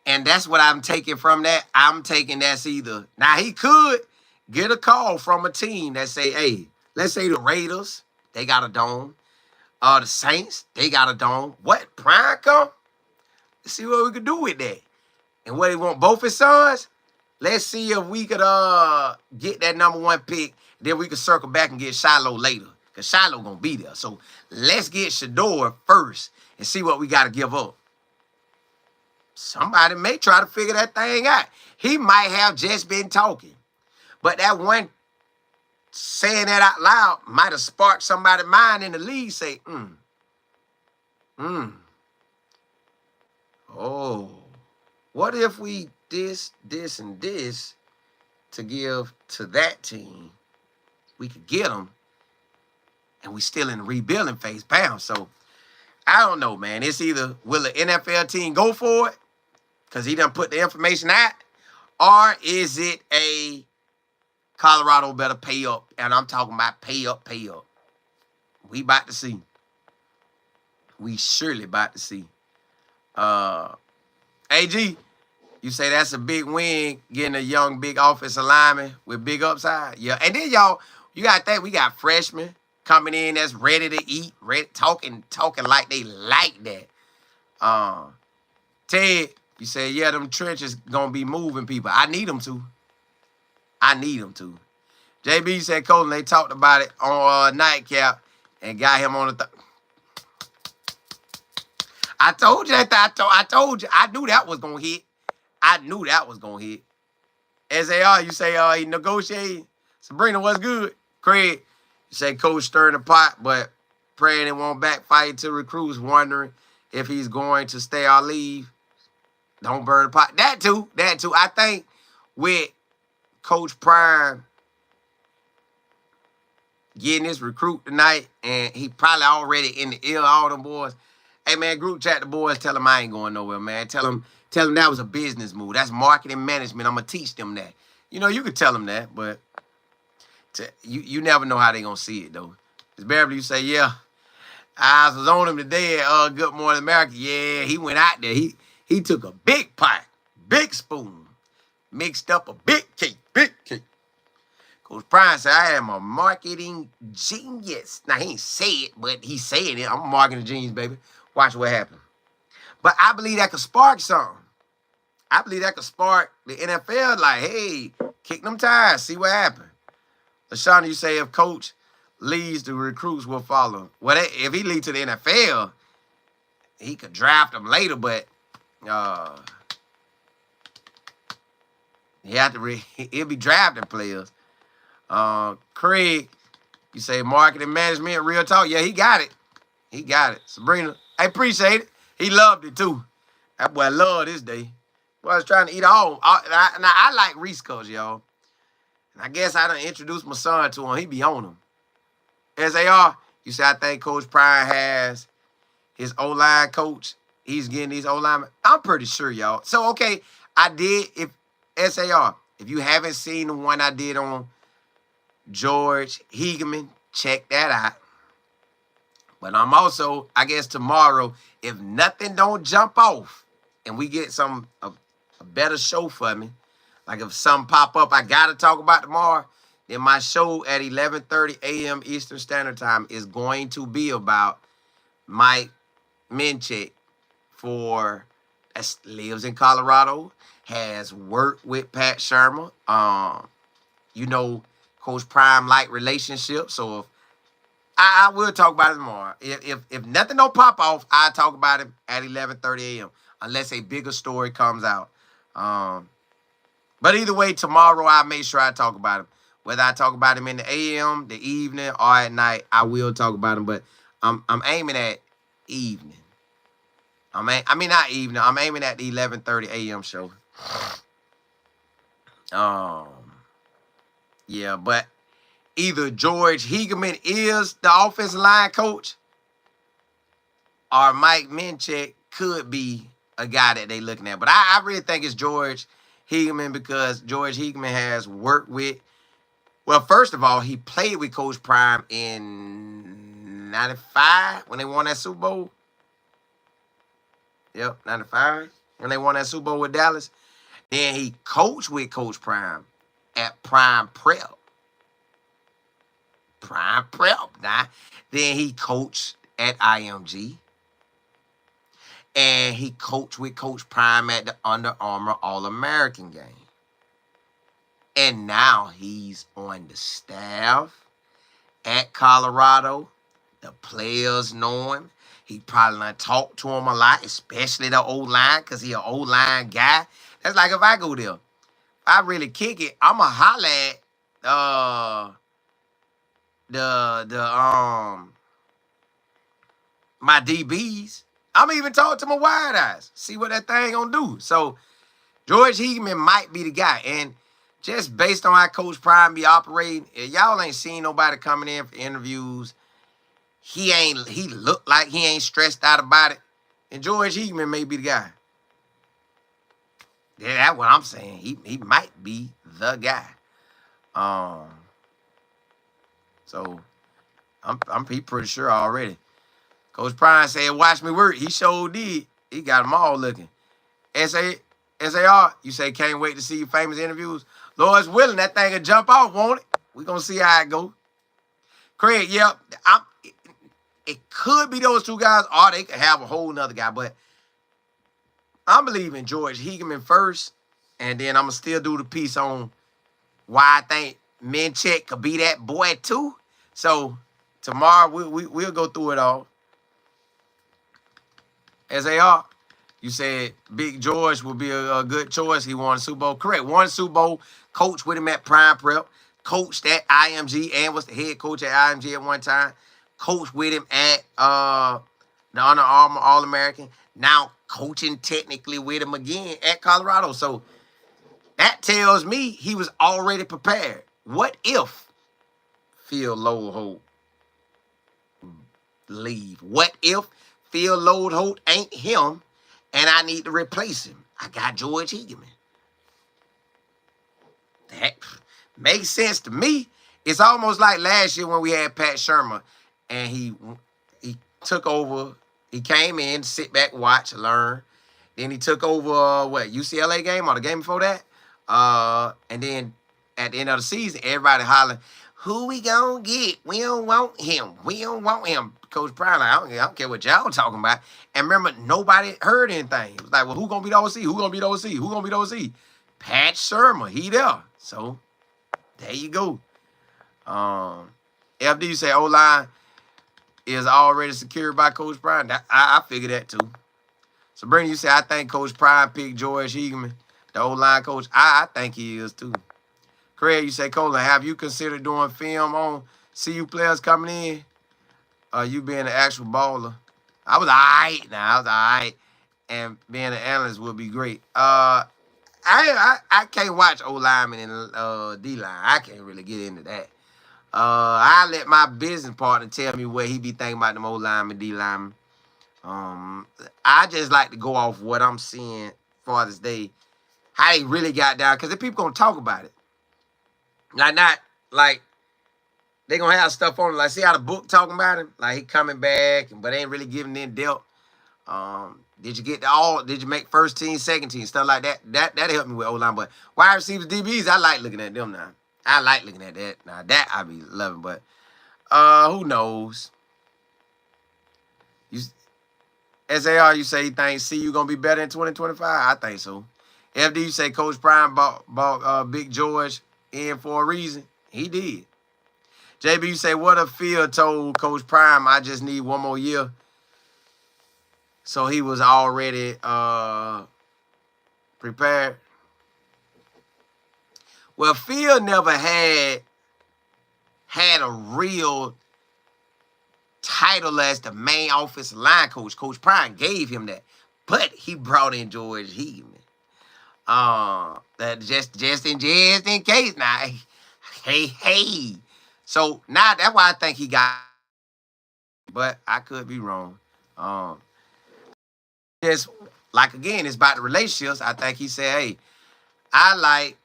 that's what I'm taking from that. I'm taking that's either. Now, he could get a call from a team that say, hey, let's say the Raiders, they got a dome. The Saints, they got a dome. What? Prime come? Let's see what we could do with that. And what he want, both his sons? Let's see if we could get that #1 pick. Then we could circle back and get Shiloh later. Because Shiloh going to be there. So let's get Shador first and see what we got to give up. Somebody may try to figure that thing out. He might have just been talking. But that one saying that out loud might have sparked somebody's mind in the league. Say, oh, what if we this, and this to give to that team? We could get them. And we still in the rebuilding phase. Bam. So, I don't know, man. It's either will the NFL team go for it because he done put the information out, or is it a Colorado better pay up? And I'm talking about pay up. We about to see. We surely about to see. AG, you say that's a big win, getting a young, big offensive lineman with big upside? Yeah. And then, y'all, you got that. We got freshmen coming in that's ready to eat, talking like they like that. Ted, you say, yeah, them trenches going to be moving people. I need them to. JB said, Colin, they talked about it on Nightcap and got him on the I told you that. I told you. I knew that was going to hit. SAR, you say, he negotiating. Sabrina, what's good? Craig, you say, Coach stirring the pot, but praying it won't backfire to recruits wondering if he's going to stay or leave. Don't burn the pot. That too. I think with Coach Prime getting this recruit tonight, and he probably already in the ear of all them boys. Hey, man, group chat the boys. Tell them I ain't going nowhere, man. Tell them that was a business move. That's marketing management. I'm going to teach them that. You know, you could tell them that, but you never know how they going to see it, though. It's Beverly, you say, yeah, I was on him today at Good Morning America. Yeah, he went out there. He took a big pot, big spoon, mixed up a big cake. Coach Prime said, I am a marketing genius. Now, he ain't say it, but he's saying it. I'm a marketing genius, baby. Watch what happens. But I believe that could spark something. I believe that could spark the NFL, like, hey, kick them tires, see what happens. LaShawn, you say if Coach leads, the recruits will follow. Well, if he leads to the NFL, he could draft them later, but he'll be drafting players. Craig, you say marketing management, real talk. Yeah, he got it. Sabrina, I appreciate it. He loved it too. That boy loved this day. Boy, I was trying to eat all. Now, I like Reese Cups, y'all. And I guess I done introduced my son to him. He be on them. SAR, you say I think Coach Prime has his O-line coach. He's getting these O-linemen. I'm pretty sure, y'all. So, okay, I did. If SAR, if you haven't seen the one I did on George Hegeman, check that out. But I'm also, I guess tomorrow, if nothing don't jump off and we get a better show for me, like if something pop up I got to talk about tomorrow, then my show at 11:30 a.m. Eastern Standard Time is going to be about Mike Minchek, that lives in Colorado, has worked with Pat Shermer. You know, Coach Prime like relationship. So if I will talk about it tomorrow. If nothing don't pop off, I'll talk about it at 11:30 a.m. unless a bigger story comes out. But either way, tomorrow I'll make sure I talk about him. Whether I talk about him in the AM, the evening, or at night, I will talk about him. But I'm aiming at evening. Not evening. I'm aiming at the 11:30 a.m. show. Yeah, but either George Hegeman is the offensive line coach, or Mike Minchek could be a guy that they looking at. But I really think it's George Hegeman because George Hegeman has worked with. Well, first of all, he played with Coach Prime in 95 when they won that Super Bowl. Yep, 95 when they won that Super Bowl with Dallas. Then he coached with Coach Prime at Prime Prep. Nah. Then he coached at IMG. And he coached with Coach Prime at the Under Armour All-American game. And now he's on the staff at Colorado. The players know him. He probably done talked to him a lot, especially the O-line, because he an O-line guy. That's like if I go there. If I really kick it, I'ma holler at my DBs. I'm even talking to my wide eyes. See what that thing gonna do. So George Hegeman might be the guy. And just based on how Coach Prime be operating, y'all ain't seen nobody coming in for interviews. He look like he ain't stressed out about it. And George Hegeman may be the guy. Yeah, that's what I'm saying. He might be the guy. So I'm pretty sure already. Coach Prime said, watch me work. He sure did. He got them all looking. SAR, you say can't wait to see your famous interviews. Lord's willing, that thing will jump off, won't it? We're going to see how it goes. Craig, yep. It could be those two guys, or they could have a whole nother guy. But I'm believing George Hegeman first, and then I'm going to still do the piece on why I think Minchek could be that boy too. So tomorrow we'll go through it all. SAR, you said Big George would be a good choice. He won a Super Bowl. Correct. Won a Super Bowl. Coached with him at Prime Prep. Coached at IMG and was the head coach at IMG at one time. coached with him at the Under Armour All-American. Now coaching technically with him again at Colorado. So that tells me he was already prepared. What if Phil Lodeholt leave? What if Phil Lodeholt ain't him and I need to replace him? I got George Hegeman. That makes sense to me. It's almost like last year when we had Pat Shermer and he took over. He came in, sit back, watch, learn. Then he took over, UCLA game or the game before that? And then at the end of the season, everybody hollering, who we gonna get? We don't want him. We don't want him. Coach Prime, like, I don't care what y'all talking about. And remember, nobody heard anything. It was like, well, who gonna be the OC? Who gonna be the OC? Who gonna be the OC? Pat Shermer, he there. So there you go. FD, you say O-line is already secured by Coach Prime. I figured that too. Sabrina, you say, I think Coach Prime picked George Hegeman, the O-line coach. I think he is too. Craig, you say, Colin, have you considered doing film on CU players coming in? You being an actual baller? I was all right. I was all right. And being an analyst would be great. I can't watch O-lineman and D-line. I can't really get into that. I let my business partner tell me what he be thinking about them O-lineman, D-lineman. I just like to go off what I'm seeing for this day, how they really got down, because the people gonna talk about it. Not like they gonna have stuff on it. Like, see how the book talking about him? Like, he coming back, but they ain't really giving in depth. Did you get did you make first team, second team, stuff like that? That helped me with O-line. But wide receivers, DBs, I like looking at them now. I like looking at that. Now, that I be loving, but who knows? SAR, you say you think CU gonna be better in 2025? I think so. FD, you say Coach Prime bought Big George in for a reason. He did. JB, you say, what if Phil told Coach Prime, I just need one more year? So he was already prepared. Well, Phil never had a real title as the main offensive line coach. Coach Prime gave him that. But he brought in George Hegeman. That just in case now. Hey. So now that's why I think he got, but I could be wrong. Just like, again, it's about the relationships. I think he said, hey, I like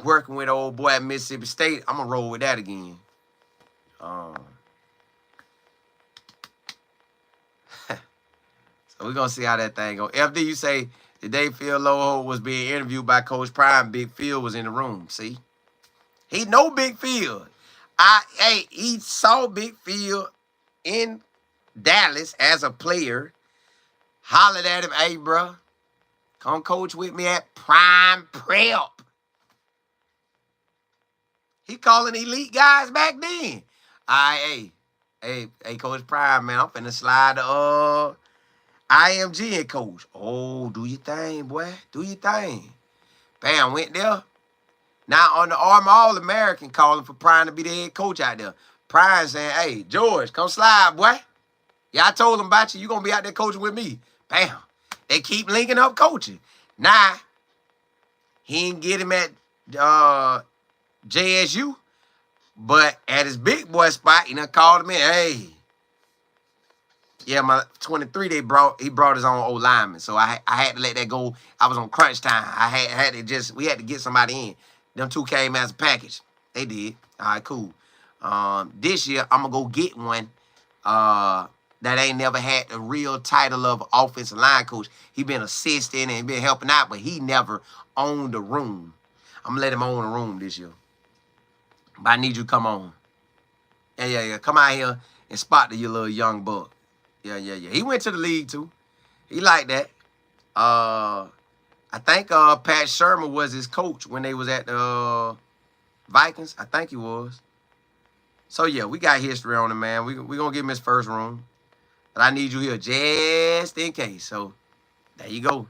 working with old boy at Mississippi State. I'm gonna roll with that again. So we're gonna see how that thing go. FD, you say the day Phil Lodeholt was being interviewed by Coach Prime, Big Phil was in the room. See? He know Big Phil. He saw Big Phil in Dallas as a player. Hollered at him, hey, bro, come coach with me at Prime Prep. He calling elite guys back then. Hey, Coach Prime, man, I'm finna slide the IMG and coach. Oh, do your thing, boy. Do your thing. Bam, went there. Now on the Armour All-American calling for Prime to be the head coach out there. Prime saying, hey, George, come slide, boy. Yeah, I told him about you. You going to be out there coaching with me. Bam. They keep linking up coaching. Now, he didn't get him at JSU, but at his big boy spot, he done called him in. Hey. Yeah, my 23, he brought his own old lineman. So I had to let that go. I was on crunch time. We had to get somebody in. Them two came as a package. They did. All right, cool. This year, I'm going to go get one that ain't never had the real title of offensive line coach. He been assisting and been helping out, but he never owned the room. I'm going to let him own the room this year. But I need you to come on. Yeah. Come out here and spot your little young buck. Yeah. He went to the league, too. He liked that. I think Pat Shermer was his coach when they was at the Vikings. I think he was. So, yeah, we got history on him, man. We going to give him his first room. But I need you here just in case. So, there you go.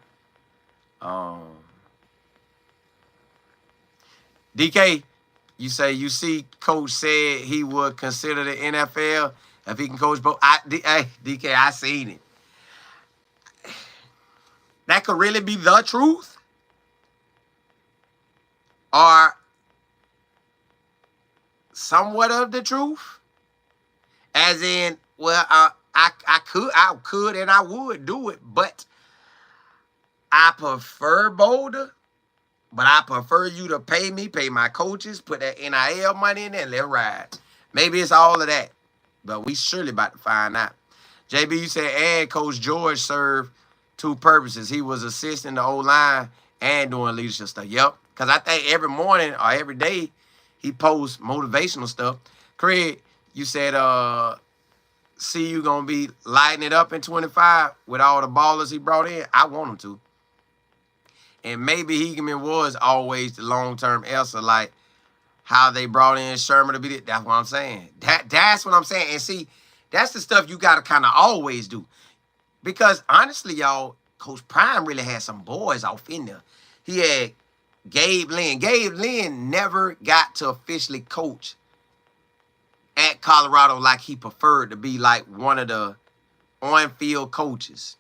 DK, You say you see Coach said he would consider the NFL if he can coach both. Hey, DK, I seen it. That could really be the truth, or somewhat of the truth. As in, well, I could, and I would do it, but I prefer Boulder. But I prefer you to pay me, pay my coaches, put that NIL money in there, and let it ride. Maybe it's all of that, but we surely about to find out. JB, you said, and Coach George served two purposes. He was assisting the O-line and doing leadership stuff. Yep, because I think every morning or every day he posts motivational stuff. Craig, you said, see you going to be lighting it up in 25 with all the ballers he brought in. I want him to. And maybe Hegeman was always the long-term answer, like how they brought in Sherman to be there. That's what I'm saying. That's what I'm saying. And see, that's the stuff you got to kind of always do. Because honestly, y'all, Coach Prime really had some boys off in there. He had Gabe Lynn. Gabe Lynn never got to officially coach at Colorado like he preferred to be like one of the on-field coaches.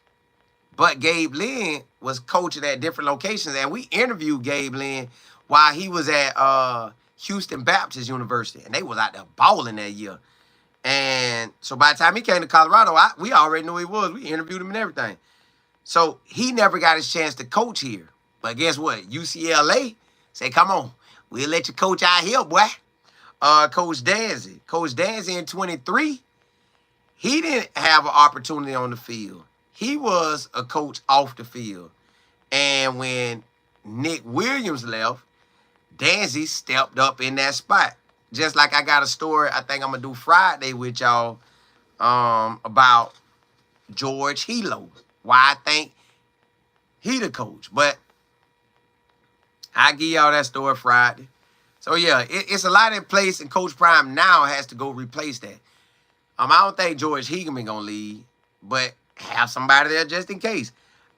But Gabe Lynn was coaching at different locations, and we interviewed Gabe Lynn while he was at Houston Baptist University, and they was out there balling that year. And so by the time he came to Colorado, we already knew who he was. We interviewed him and everything. So he never got his chance to coach here. But guess what? UCLA say, come on, we'll let you coach out here, boy. Coach Danzy. Coach Danzy in 23, he didn't have an opportunity on the field. He was a coach off the field. And when Nick Williams left, Danzy stepped up in that spot. Just like I got a story I think I'm going to do Friday with y'all about George Hilo. Why I think he the coach. But I'll give y'all that story Friday. So, yeah, it's a lot in place, and Coach Prime now has to go replace that. I don't think George Hegeman going to leave, but have somebody there just in case.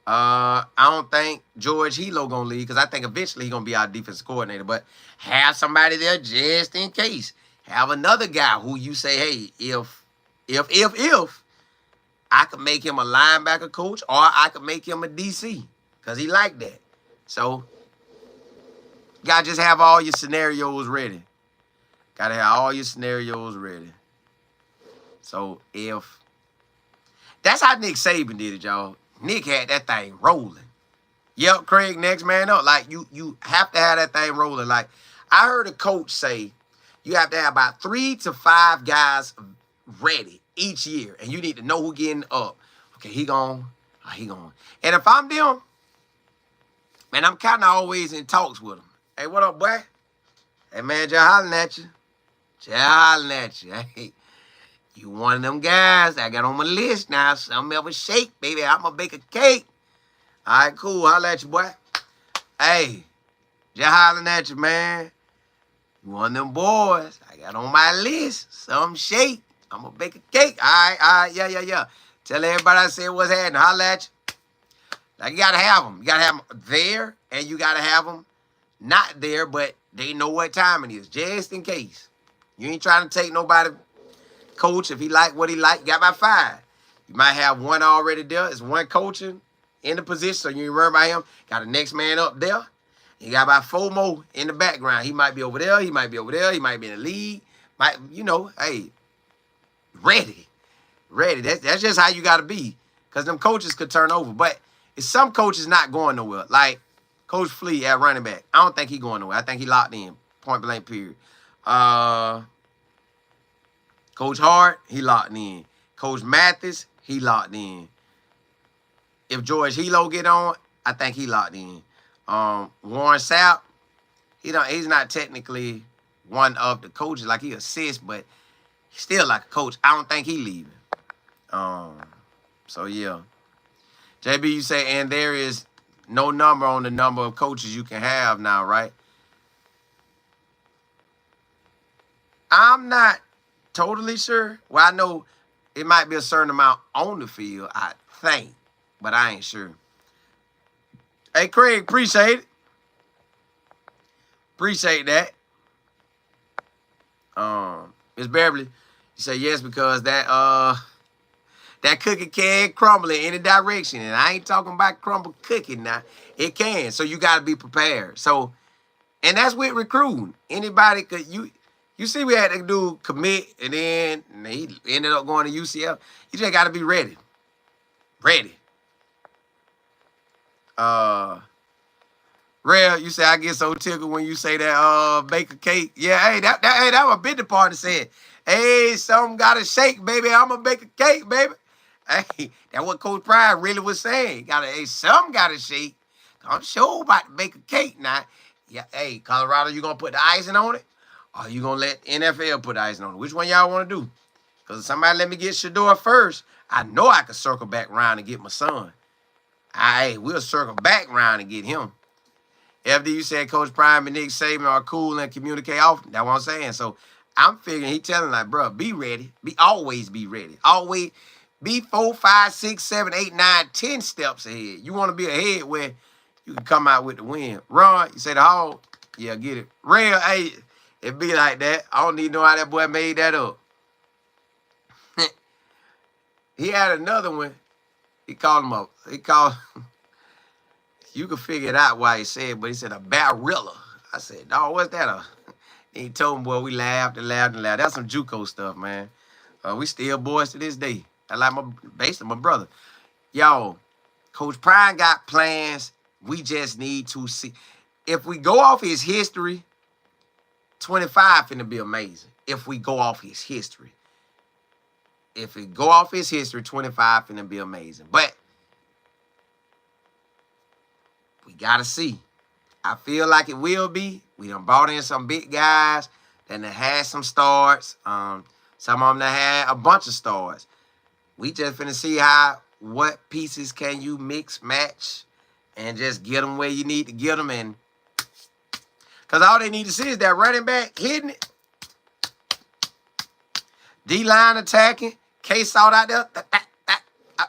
I don't think George Hilo going to leave because I think eventually he's going to be our defensive coordinator, but have somebody there just in case. Have another guy who you say, hey, if I could make him a linebacker coach or I could make him a DC because he like that. So, you got to just have all your scenarios ready. Got to have all your scenarios ready. So, that's how Nick Saban did it, y'all. Nick had that thing rolling. Yep, Craig, next man up. Like, you have to have that thing rolling. Like, I heard a coach say you have to have about 3 to 5 guys ready each year. And you need to know who getting up. Okay, he gone. Oh, he gone. And if I'm them, man, I'm kind of always in talks with them. Hey, what up, boy? Hey, man, just hollering at you. Just hollering at you. Hey, you one of them guys I got on my list now. Something ever shake, baby. I'm going to bake a cake. All right, cool. Holler at you, boy. Hey, just hollering at you, man. You one of them boys I got on my list. Something shake. I'm going to bake a cake. All right, yeah. Tell everybody I said what's happening. Holler at you. Like, you got to have them. You got to have them there, and you got to have them not there, but they know what time it is, just in case. You ain't trying to take nobody coach. If he like what he like, you got about 5. You might have one already there. It's one coaching in the position, so you ain't worry about him. Got the next man up there. You got about 4 more in the background. He might be over there. He might be over there. He might be in the league. Might, hey, ready. That's just how you got to be, because them coaches could turn over. But it's some coaches not going nowhere. Like Coach Flea at running back. I don't think he going nowhere. I think he locked in. Point blank, period. Coach Hart, he locked in. Coach Mathis, he locked in. If George Hilo get on, I think he locked in. Warren Sapp, he's not technically one of the coaches. Like, he assists, but he's still like a coach. I don't think he leaving. So, yeah. JB, you say, and there is no number on the number of coaches you can have now, right? I'm not totally sure. Well, I know it might be a certain amount on the field, I think, but I ain't sure. Hey, Craig, appreciate it. Appreciate that. Miss Beverly, you say yes because that cookie can crumble in any direction. And I ain't talking about crumble cooking now. It can. So you gotta be prepared. So, and that's with recruiting. Anybody could you see we had to do commit and then he ended up going to UCF. You just gotta be ready. Ready. Real, you say I get so tickled when you say that bake a cake. Yeah, that was a bit the party said. Hey, something gotta shake, baby. I'ma bake a cake, baby. Hey, that's what Coach Pride really was saying. Something gotta shake. I'm sure about to bake a cake now. Yeah, hey, Colorado, you gonna put the icing on it? Or you gonna let NFL put the icing on it? Which one y'all wanna do? Because if somebody let me get Shador first, I know I can circle back around and get my son. We'll circle back around and get him. FD, you said Coach Prime and Nick Saban are cool and communicate often. That's what I'm saying. So I'm figuring he telling like, bro, be ready. Always be ready. Always be 4, 5, 6, 7, 8, 9, 10 steps ahead. You want to be ahead where you can come out with the win. Ron, you say the hog. Yeah, get it. Real, hey, it be like that. I don't need to know how that boy made that up. He had another one. He called him up. You can figure it out why he said, but he said a barilla. I said, dog, what's that? He told him, boy, we laughed and laughed and laughed. That's some JUCO stuff, man. We still boys to this day. I like basically my brother. Y'all, Coach Prime got plans. We just need to see. If we go off his history, 25 finna be amazing. If we go off his history. 25 finna be amazing. But we gotta see. I feel like it will be. We done brought in some big guys that had some starts. Some of them that had a bunch of starts. We just finna see what pieces can you mix, match, and just get them where you need to get them. And because all they need to see is that running back hitting it, D-line attacking, K-Salt out there.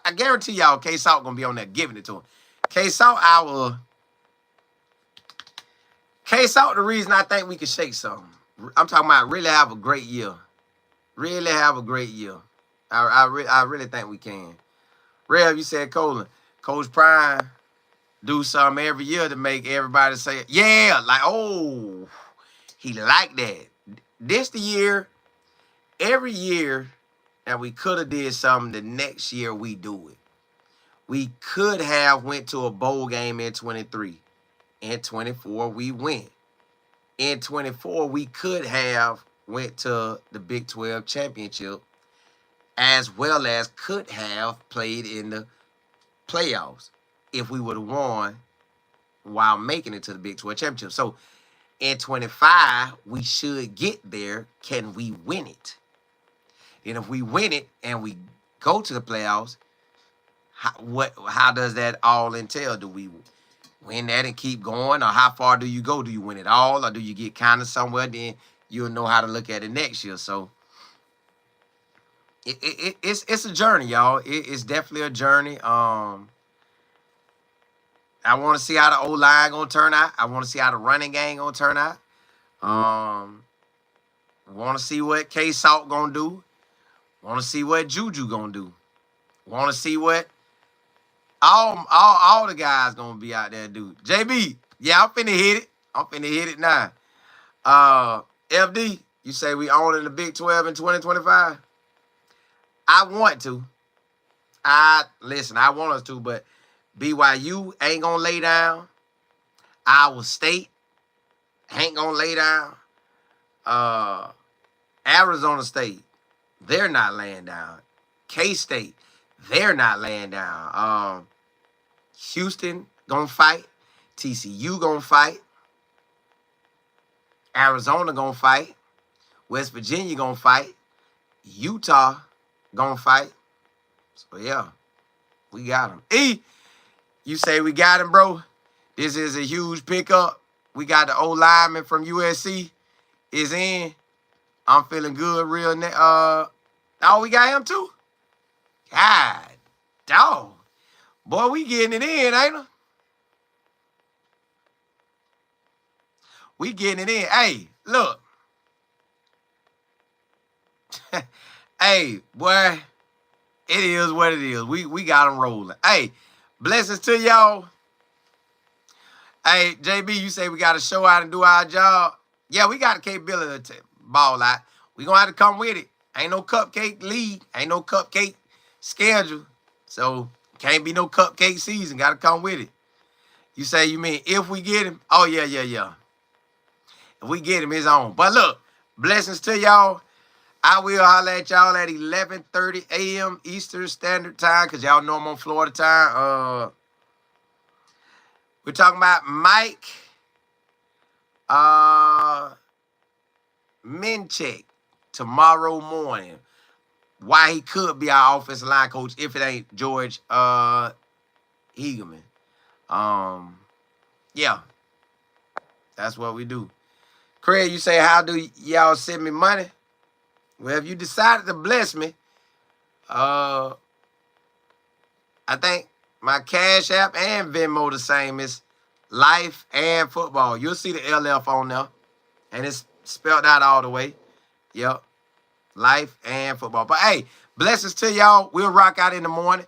I guarantee y'all K-Salt gonna be on there giving it to him. K-Salt, K-Salt, the reason I think we can shake something. I'm talking about really have a great year. Really have a great year. I really think we can. Rev, you said Colin. Coach Prime do something every year to make everybody say, yeah, like, oh, he like that. This the year, every year that we could have did something, the next year we do it. We could have went to a bowl game in 23. In 24, we went. In 24, we could have went to the Big 12 championship, as well as could have played in the playoffs if we would have won while making it to the Big 12 championship. So in 25, we should get there. Can we win it? And if we win it and we go to the playoffs, how does that all entail? Do we win that and keep going? Or how far do you go? Do you win it all? Or do you get kind of somewhere? Then you'll know how to look at it next year. So it's a journey, y'all. It's definitely a journey. I want to see how the O-line going to turn out. I want to see how the running game going to turn out. Want to see what K-Salt going to do. Want to see what Juju going to do. Want to see what all the guys going to be out there do. JB, yeah, I'm finna hit it now. FD, you say we own in the Big 12 in 2025? I want to. I want us to, but BYU ain't going to lay down. Iowa State ain't going to lay down. Arizona State, they're not laying down. K-State, they're not laying down. Houston going to fight. TCU going to fight. Arizona going to fight. West Virginia going to fight. Utah going to fight. So, yeah, we got them. E, you say we got him, bro. This is a huge pickup. We got the old lineman from USC is in. I'm feeling good real now. Oh, we got him too? God, dog. Boy, we getting it in, ain't we? We getting it in. Hey, look. Hey, boy, it is what it is. We got them rolling. Hey, blessings to y'all. Hey, JB, you say we got to show out and do our job. Yeah, we got the capability to ball out. We going to have to come with it. Ain't no cupcake league. Ain't no cupcake schedule. So, can't be no cupcake season. Got to come with it. You say you mean if we get him? Oh, yeah. If we get him, it's on. But look, blessings to y'all. I will holler at y'all at 11:30 a.m. Eastern Standard Time because y'all know I'm on Florida time. We're talking about Mike Mincheck tomorrow morning. Why he could be our offensive line coach if it ain't George Hegelman. Yeah, that's what we do. Craig, you say, how do y'all send me money? Well, if you decided to bless me, I think my Cash App and Venmo the same. It's Life and Football. You'll see the LF on there, and it's spelled out all the way. Yep, Life and Football. But hey, blessings to y'all. We'll rock out in the morning.